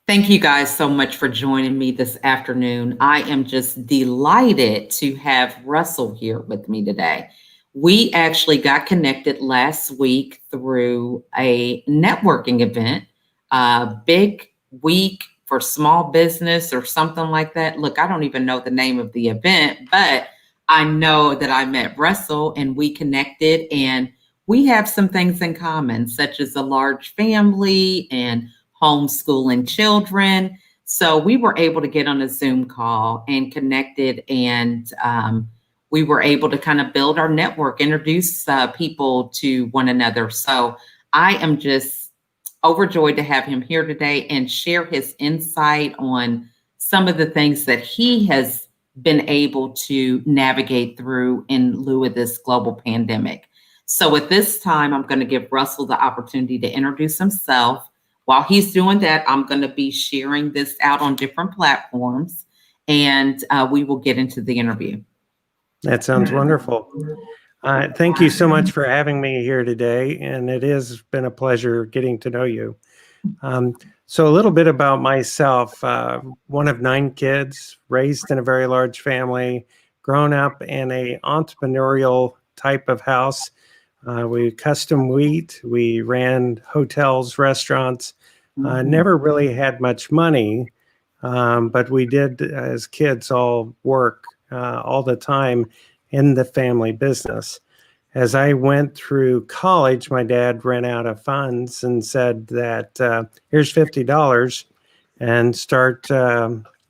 Thank you guys so much for joining me this afternoon. I am just delighted to have Russell here with me today. We actually got connected last week through a networking event, a big week for small business or something like that. Look, I don't even know the name of the event, but I know that I met Russell and we connected, and we have some things in common, such as a large family and homeschooling children. So we were able to get on a Zoom call and connected, and we were able to kind of build our network, introduce people to one another. So I am just overjoyed to have him here today and share his insight on some of the things that he has been able to navigate through in lieu of this global pandemic. So at this time, I'm going to give Russell the opportunity to introduce himself. While he's doing that, I'm going to be sharing this out on different platforms, and we will get into the interview. That sounds wonderful. Thank you so much for having me here today, and it has been a pleasure getting to know you. So a little bit about myself, one of 9 kids, raised in a very large family, grown up in an entrepreneurial type of house. We custom wheat, we ran hotels, restaurants, never really had much money, but we did, as kids, all work all the time in the family business. As I went through college, my dad ran out of funds and said that here's $50 and start,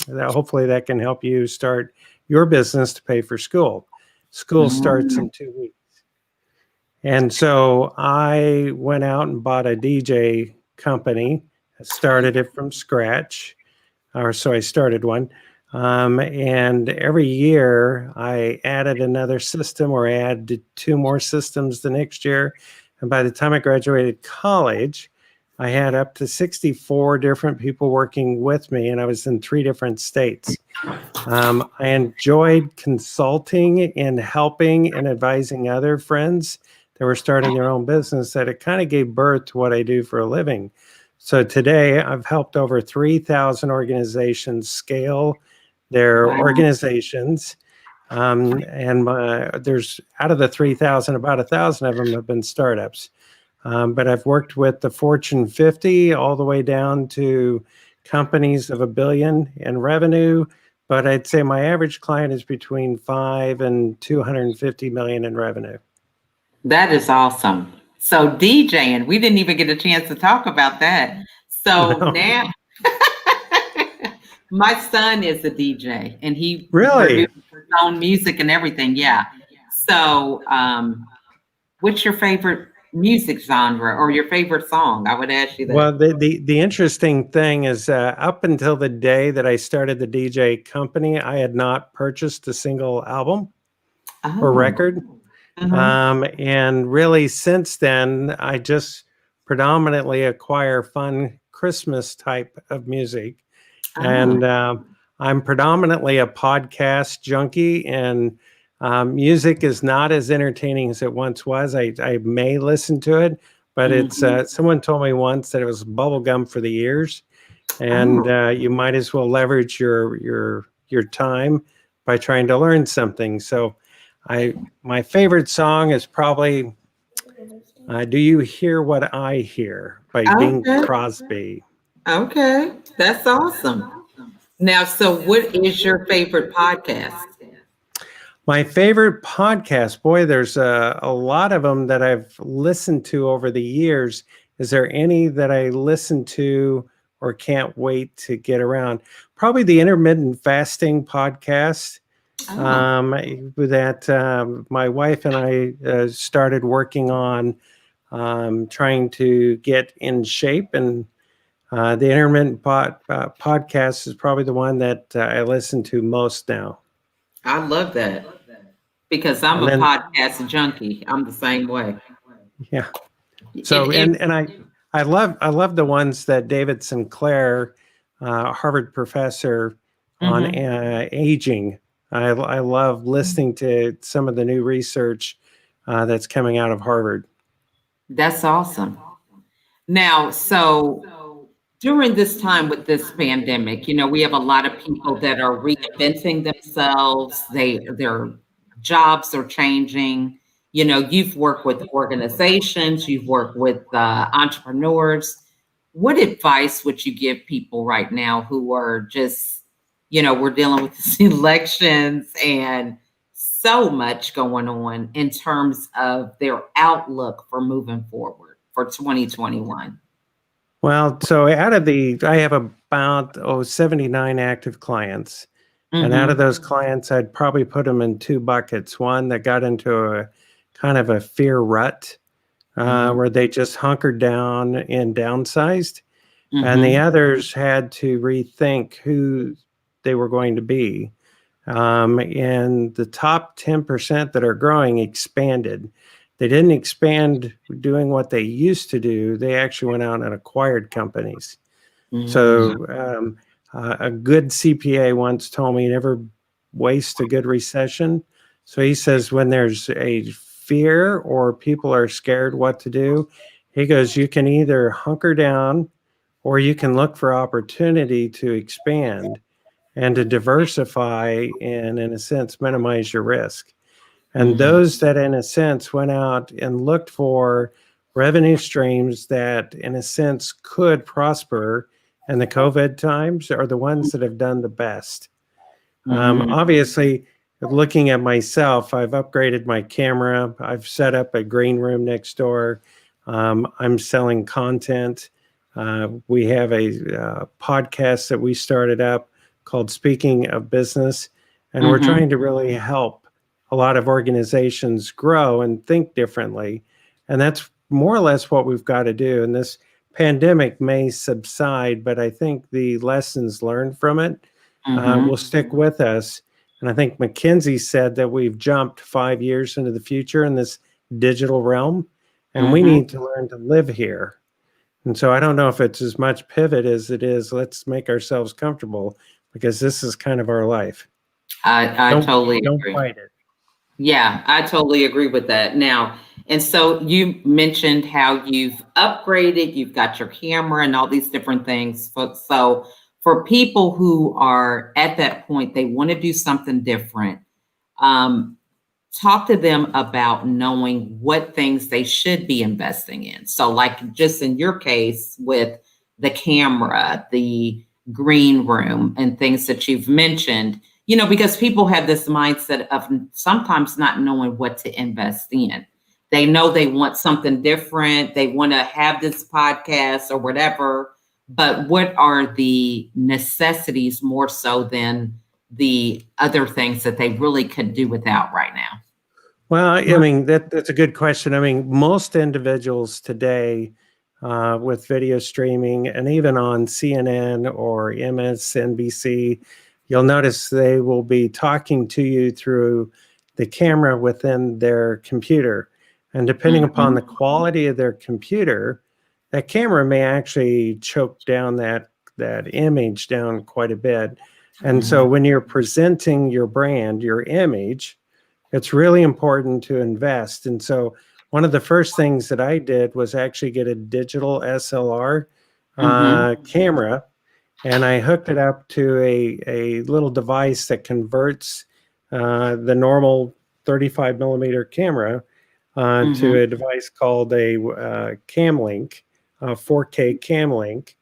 hopefully that can help you start your business to pay for school. School starts in 2 weeks. And so I went out and bought a DJ company, started it from scratch, or so I started one. And every year I added another system, or I added 2 more systems the next year. And by the time I graduated college, I had up to 64 different people working with me, and I was in 3 different states. I enjoyed consulting and helping and advising other friends that were starting their own business, that it kind of gave birth to what I do for a living. So today I've helped over 3,000 organizations scale their organizations. And there's, out of the 3,000, about 1,000 of them have been startups. But I've worked with the Fortune 50 all the way down to companies of $1 billion in revenue. But I'd say my average client is between 5 and 250 million in revenue. That is awesome. So DJing, we didn't even get a chance to talk about that. So now my son is a DJ, and he really produces his own music and everything. Yeah. So what's your favorite music genre or your favorite song? I would ask you that. Well, the interesting thing is up until the day that I started the DJ company, I had not purchased a single album or record. And really since then, I just predominantly acquire fun Christmas type of music. And I'm predominantly a podcast junkie, and music is not as entertaining as it once was. I may listen to it, but it's someone told me once that it was bubblegum for the ears, and you might as well leverage your time by trying to learn something. So my favorite song is probably Do You Hear What I Hear by Bing Crosby. Okay, that's awesome. Now, so what is your favorite podcast? My favorite podcast, boy, there's a lot of them that I've listened to over the years. Is there any that I listen to or can't wait to get around? Probably the intermittent fasting podcast. That my wife and I started working on, trying to get in shape, and the intermittent podcast is probably the one that I listen to most now. I love that, because I'm a podcast junkie. I'm the same way. Yeah. So and I love the ones that David Sinclair, Harvard professor on aging. I love listening to some of the new research that's coming out of Harvard. That's awesome. Now, so during this time with this pandemic, we have a lot of people that are reinventing themselves. Their jobs are changing. You've worked with organizations, you've worked with entrepreneurs. What advice would you give people right now who are just, we're dealing with these elections and so much going on in terms of their outlook for moving forward for 2021? Well, so I have about 79 active clients. And out of Mm-hmm. those clients, I'd probably put them in two buckets. One that got into a kind of a fear rut, where they just hunkered down and downsized. And the Mm-hmm. others had to rethink who they were going to be. And the top 10% that are growing expanded. They didn't expand doing what they used to do. They actually went out and acquired companies. So a good CPA once told me never waste a good recession. So he says when there's a fear or people are scared what to do, he goes, you can either hunker down or you can look for opportunity to expand and to diversify and, in a sense, minimize your risk. And Mm-hmm. those that, in a sense, went out and looked for revenue streams that, in a sense, could prosper in the COVID times are the ones that have done the best. Mm-hmm. Obviously, looking at myself, I've upgraded my camera. I've set up a green room next door. I'm selling content. We have a podcast that we started up called Speaking of Business, and we're Mm-hmm. trying to really help a lot of organizations grow and think differently. And that's more or less what we've got to do. And this pandemic may subside, but I think the lessons learned from it will Mm-hmm. stick with us. And I think McKinsey said that we've jumped 5 years into the future in this digital realm, and we Mm-hmm. need to learn to live here. And so I don't know if it's as much pivot as it is let's make ourselves comfortable, because this is kind of our life. I Don't totally don't agree. fight it. Yeah, I totally agree with that. Now, and so you mentioned how you've upgraded, you've got your camera and all these different things. So for people who are at that point, they want to do something different. Um, Talk to them about knowing what things they should be investing in. So, like just in your case with the camera, the green room, and things that you've mentioned, because people have this mindset of sometimes not knowing what to invest in. They know they want something different, they want to have this podcast or whatever, but what are the necessities more so than the other things that they really could do without right now? Well, I mean, that's a good question. I mean, most individuals today, with video streaming and even on CNN or MSNBC, you'll notice they will be talking to you through the camera within their computer. And depending upon the Mhm, quality of their computer, that camera may actually choke down that image down quite a bit. And so mhm, when you're presenting your brand, your image, it's really important to invest. And so one of the first things that I did was actually get a digital SLR mhm, camera, and I hooked it up to a little device that converts the normal 35 millimeter camera to mhm, a device called a Camlink, 4K Camlink,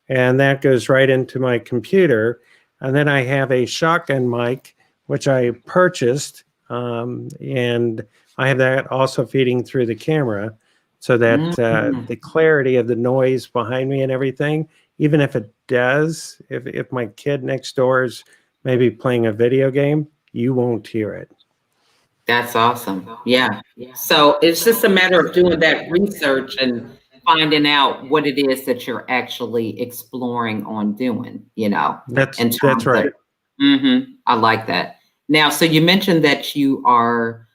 and that goes right into my computer. And then I have a shotgun mic, which I purchased, and I have that also feeding through the camera, so that mhm. the clarity of the noise behind me and everything, even if it does, if my kid next door is maybe playing a video game, you won't hear it. That's awesome. Yeah. So it's just a matter of doing that research and finding out what it is that you're actually exploring on doing, That's in that's terms of, right. I like that. Now, so you mentioned that you are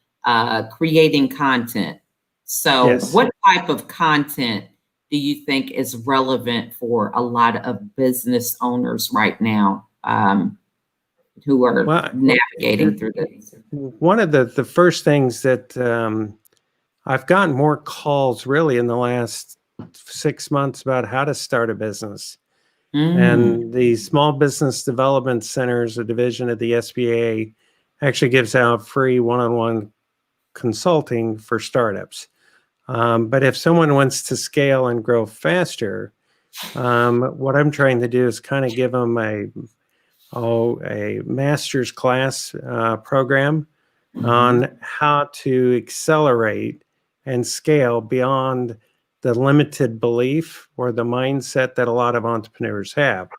creating content. So Yes. what type of content do you think is relevant for a lot of business owners right now, who are Well, navigating it, through this? one of the first things that I've gotten more calls really in the last 6 months about how to start a business. And the Small Business Development Center is a division of the SBA, actually gives out free one-on-one consulting for startups. But if someone wants to scale and grow faster, what I'm trying to do is kind of give them a master's class program on how to accelerate and scale beyond the limited belief or the mindset that a lot of entrepreneurs have.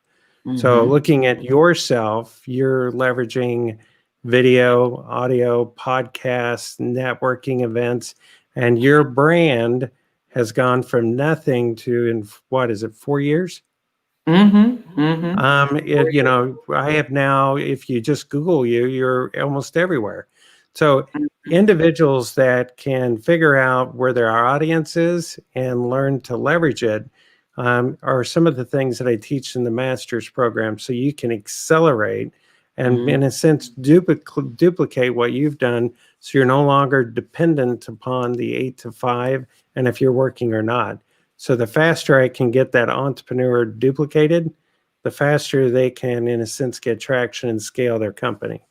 So looking at yourself, you're leveraging video, audio, podcasts, networking events, and your brand has gone from nothing to, in what is it, 4 years? I have now, if you just Google you're almost everywhere. So individuals that can figure out where their audience is and learn to leverage it are some of the things that I teach in the master's program. So you can accelerate and in a sense duplicate what you've done, so you're no longer dependent upon the 8 to 5 and if you're working or not. So the faster I can get that entrepreneur duplicated, the faster they can, in a sense, get traction and scale their company.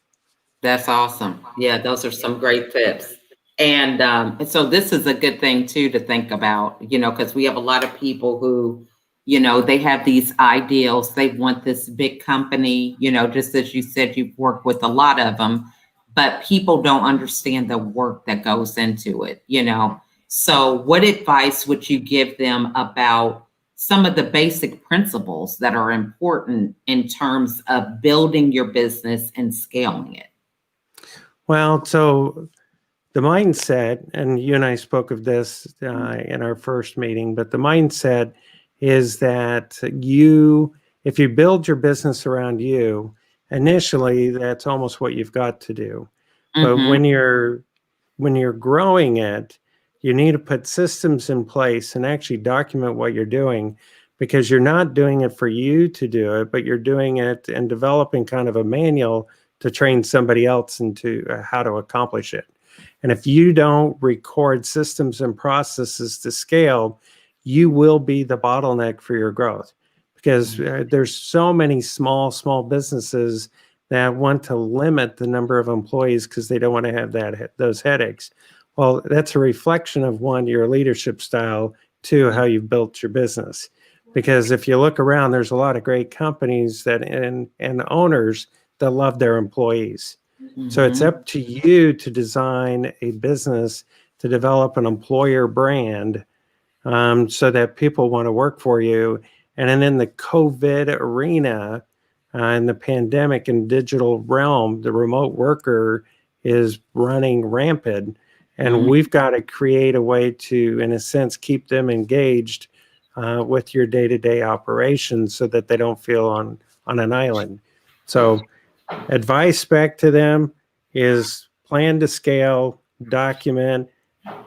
That's awesome. Yeah, those are some great tips. And so this is a good thing too to think about, because we have a lot of people who, they have these ideals. They want this big company, just as you said, you've worked with a lot of them, but people don't understand the work that goes into it. So what advice would you give them about some of the basic principles that are important in terms of building your business and scaling it? Well, so the mindset, and you and I spoke of this in our first meeting, but the mindset is that if you build your business around you, initially, that's almost what you've got to do. But when you're growing it, you need to put systems in place and actually document what you're doing, because you're not doing it for you to do it, but you're doing it and developing kind of a manual to train somebody else into how to accomplish it. And if you don't record systems and processes to scale, you will be the bottleneck for your growth, because there's so many small businesses that want to limit the number of employees because they don't want to have those headaches. Well, that's a reflection of, one, your leadership style, two, how you've built your business. Because if you look around, there's a lot of great companies and owners that love their employees. So it's up to you to design a business, to develop an employer brand so that people want to work for you. And then in the COVID arena, in the pandemic and digital realm, the remote worker is running rampant. And we've got to create a way to, in a sense, keep them engaged with your day-to-day operations so that they don't feel on an island. So advice back to them is plan to scale, document,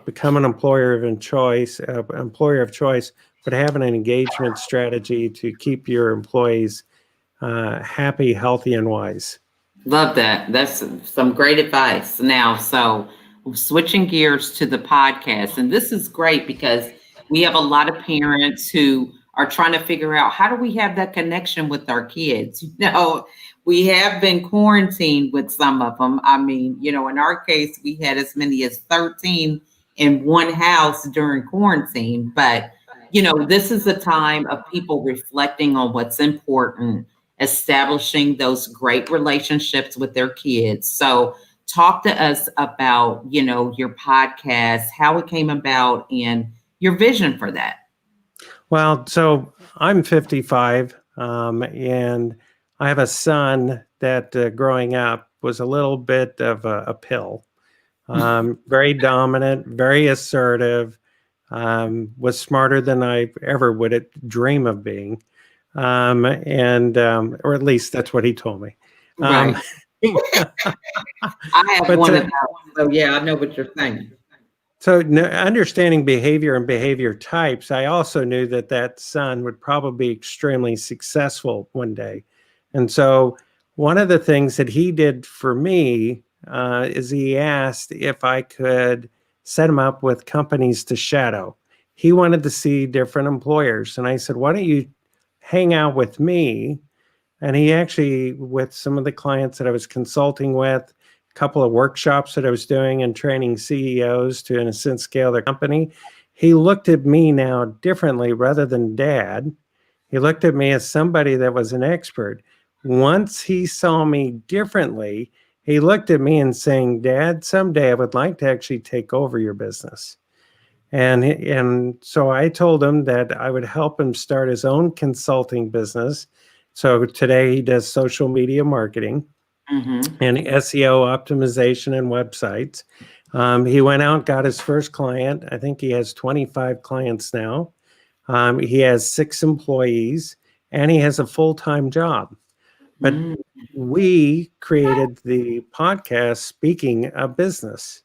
become an employer of choice, but have an engagement strategy to keep your employees happy, healthy, and wise. Love that. That's some great advice. Now, so switching gears to the podcast, and this is great because we have a lot of parents who are trying to figure out, how do we have that connection with our kids? We have been quarantined with some of them. I mean, in our case, we had as many as 13 in one house during quarantine. But, this is a time of people reflecting on what's important, establishing those great relationships with their kids. So talk to us about, your podcast, how it came about, and your vision for that. Well, so I'm 55, and I have a son that growing up was a little bit of a pill. Very dominant, very assertive, was smarter than I ever would dream of being. Or at least that's what he told me. Right. I have one of those, so yeah, I know what you're saying. So understanding behavior and behavior types, I also knew that son would probably be extremely successful one day. And so one of the things that he did for me is he asked if I could set him up with companies to shadow. He wanted to see different employers. And I said, why don't you hang out with me. And he actually, with some of the clients that I was consulting with, a couple of workshops that I was doing and training CEOs to, in a sense, scale their company, he looked at me now differently rather than dad. He looked at me as somebody that was an expert. Once he saw me differently, he looked at me and saying, Dad, someday I would like to actually take over your business. And so I told him that I would help him start his own consulting business. So today he does social media marketing and SEO optimization and websites. He went out, got his first client. I think he has 25 clients now. He has 6 employees and he has a full-time job. But we created the podcast, Speaking of Business.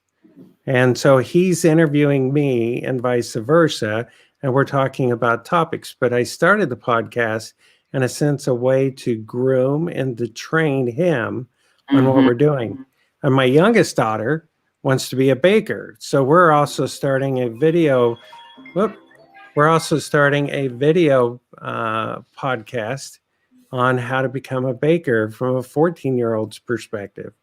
And so he's interviewing me and vice versa. And we're talking about topics. But I started the podcast in a sense, a way to groom and to train him on what we're doing. And my youngest daughter wants to be a baker. So we're also starting a video. We're also starting a video podcast on how to become a baker from a 14-year-old's perspective.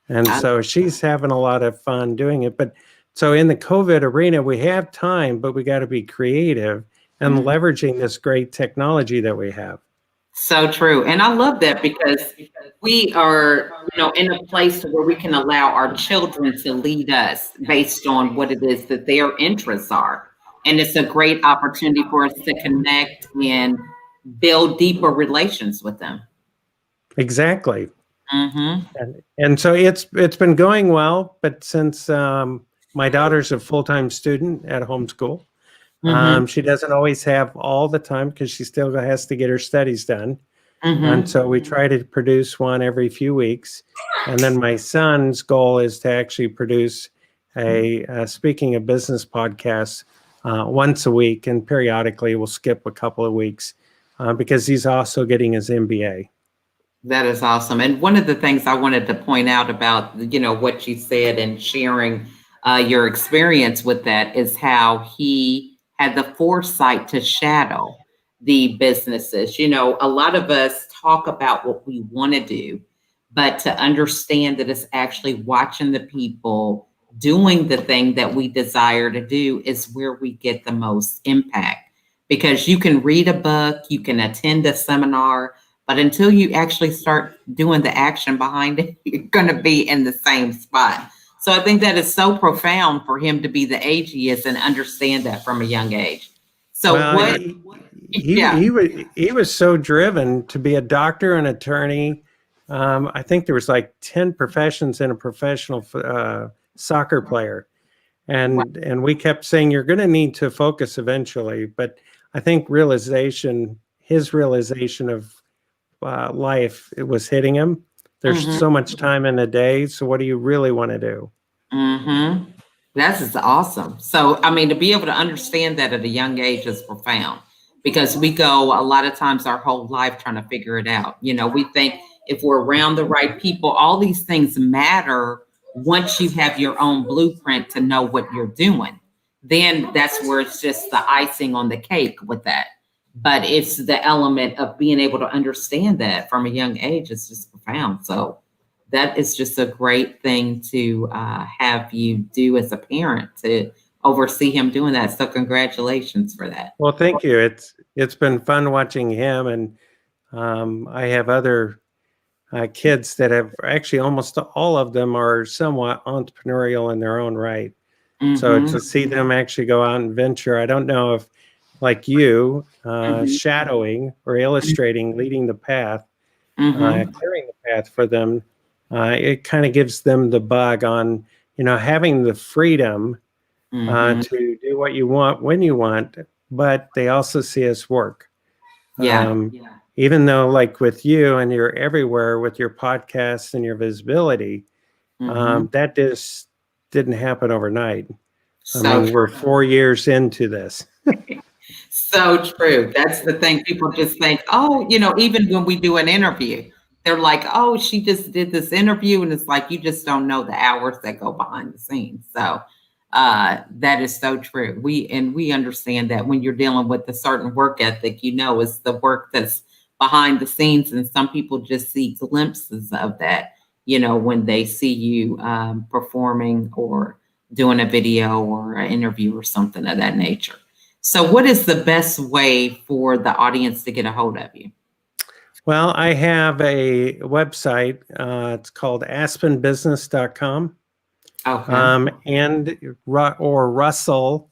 And so she's having a lot of fun doing it. But so in the COVID arena, we have time, but we got to be creative and leveraging this great technology that we have. So true. And I love that because we are, in a place where we can allow our children to lead us based on what it is that their interests are. And it's a great opportunity for us to connect and build deeper relations with them. Exactly. And so it's been going well, but since my daughter's a full-time student at homeschool, she doesn't always have all the time because she still has to get her studies done. And so we try to produce one every few weeks. And then my son's goal is to actually produce a Speaking of Business podcast once a week. And periodically we'll skip a couple of weeks because he's also getting his MBA. That is awesome. And one of the things I wanted to point out about, what you said and sharing your experience with that is how he had the foresight to shadow the businesses. A lot of us talk about what we want to do, but to understand that it's actually watching the people doing the thing that we desire to do is where we get the most impact. Because you can read a book, you can attend a seminar, but until you actually start doing the action behind it, you're going to be in the same spot. So I think that is so profound for him to be the age he is and understand that from a young age. So he was so driven to be a doctor, an attorney. I think there was like 10 professions in a professional soccer player. And we kept saying, you're going to need to focus eventually. But I think his realization of life, it was hitting him. There's so much time in a day. So what do you really want to do? That's just awesome. So, to be able to understand that at a young age is profound because we go a lot of times our whole life trying to figure it out. We think if we're around the right people, all these things matter once you have your own blueprint to know what you're doing. Then that's where it's just the icing on the cake with that. But it's the element of being able to understand that from a young age. It's just profound. So that is just a great thing to have you do as a parent to oversee him doing that. So congratulations for that. Well, thank you. It's been fun watching him. And I have other kids that have actually almost all of them are somewhat entrepreneurial in their own right. So to see them actually go out and venture, I don't know if like you, shadowing or illustrating, leading the path, clearing the path for them, it kind of gives them the bug on, having the freedom to do what you want when you want, but they also see us work. Even though like with you and you're everywhere with your podcasts and your visibility, that just didn't happen overnight. We're 4 years into this. So true. That's the thing. People just think, oh, even when we do an interview, they're like, oh, she just did this interview. And it's like, you just don't know the hours that go behind the scenes. So That is so true. We understand that when you're dealing with a certain work ethic, it's the work that's behind the scenes, and some people just see glimpses of that, when they see you performing or doing a video or an interview or something of that nature. So what is the best way for the audience to get a hold of you? Well, I have a website. It's called aspenbusiness.com. Okay. Or Russell,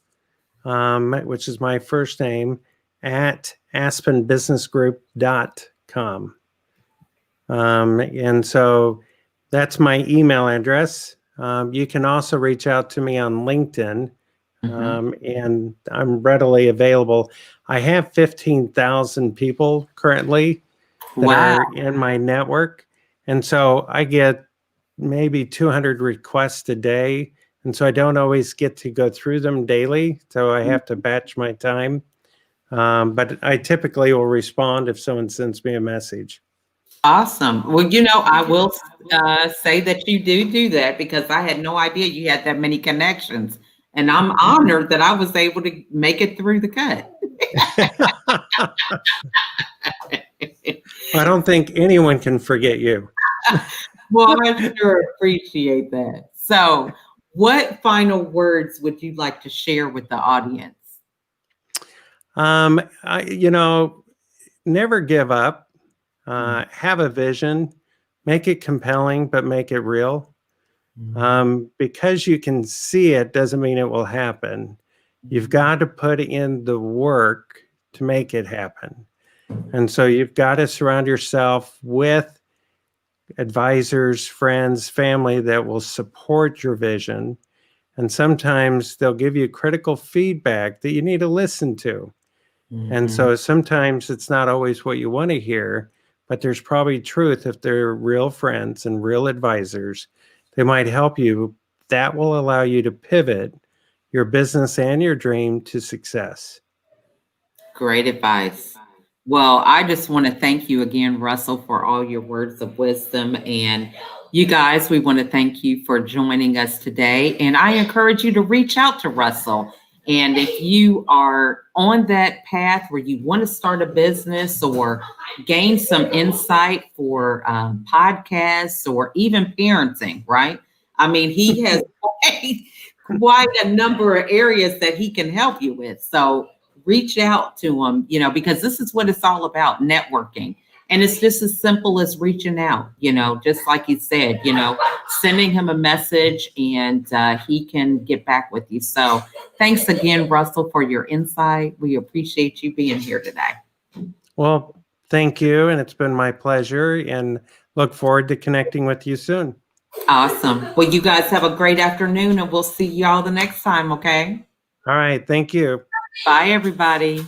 which is my first name, at aspenbusinessgroup.com. And so that's my email address. You can also reach out to me on LinkedIn, and I'm readily available. I have 15,000 people currently that Wow. are in my network. And so I get maybe 200 requests a day. And so I don't always get to go through them daily. So I have to batch my time. But I typically will respond if someone sends me a message. Awesome. Well, I will say that you do that, because I had no idea you had that many connections. And I'm honored that I was able to make it through the cut. I don't think anyone can forget you. Well, I sure appreciate that. So, what final words would you like to share with the audience? Never give up. Have a vision, make it compelling, but make it real. Because you can see it doesn't mean it will happen. You've got to put in the work to make it happen. And so you've got to surround yourself with advisors, friends, family that will support your vision. And sometimes they'll give you critical feedback that you need to listen to. And so sometimes it's not always what you want to hear, but there's probably truth if they're real friends and real advisors. They might help you. That will allow you to pivot your business and your dream to success. Great advice. Well, I just want to thank you again, Russell, for all your words of wisdom. And you guys, we want to thank you for joining us today. And I encourage you to reach out to Russell. And if you are on that path where you want to start a business or gain some insight for podcasts or even parenting, right? I mean, he has quite a number of areas that he can help you with. So reach out to him, because this is what it's all about, networking. And it's just as simple as reaching out, just like you said, sending him a message, and he can get back with you. So thanks again, Russell, for your insight. We appreciate you being here today. Well, thank you. And it's been my pleasure, and look forward to connecting with you soon. Awesome. Well, you guys have a great afternoon, and we'll see y'all the next time. Okay. All right. Thank you. Bye, everybody.